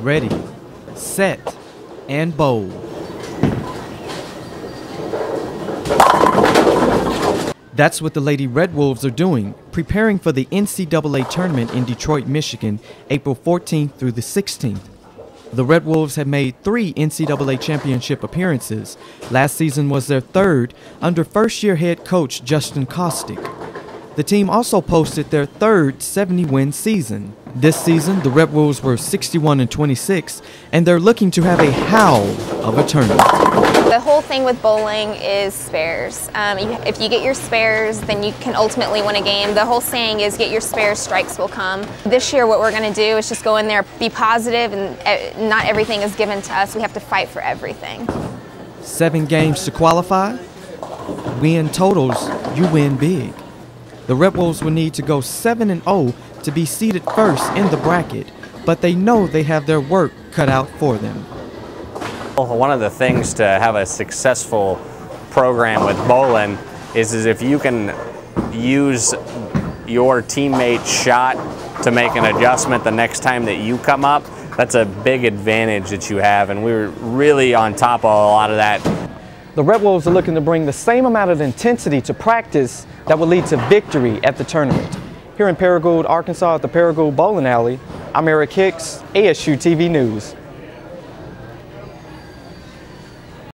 Ready, set, and bowl. That's what the Lady Red Wolves are doing, preparing for the NCAA tournament in Detroit, Michigan, April 14th through the 16th. The Red Wolves have made 3 NCAA championship appearances. Last season was their 3rd under first-year head coach Justin Kostick. The team also posted their 3rd 70-win season. This season, the Red Wolves were 61-26, and they're looking to have a howl of a tournament. The whole thing with bowling is spares. If you get your spares, then you can ultimately win a game. The whole saying is get your spares, strikes will come. This year what we're going to do is just go in there, be positive, and not everything is given to us. We have to fight for everything. 7 games to qualify. Win totals, you win big. The Red Wolves will need to go 7-0 to be seated first in the bracket, but they know they have their work cut out for them. One of the things to have a successful program with bowling is if you can use your teammate's shot to make an adjustment the next time that you come up, that's a big advantage that you have, and we're really on top of a lot of that. The Red Wolves are looking to bring the same amount of intensity to practice that will lead to victory at the tournament. Here in Paragould, Arkansas at the Paragould Bowling Alley, I'm Eric Hicks, ASU TV News.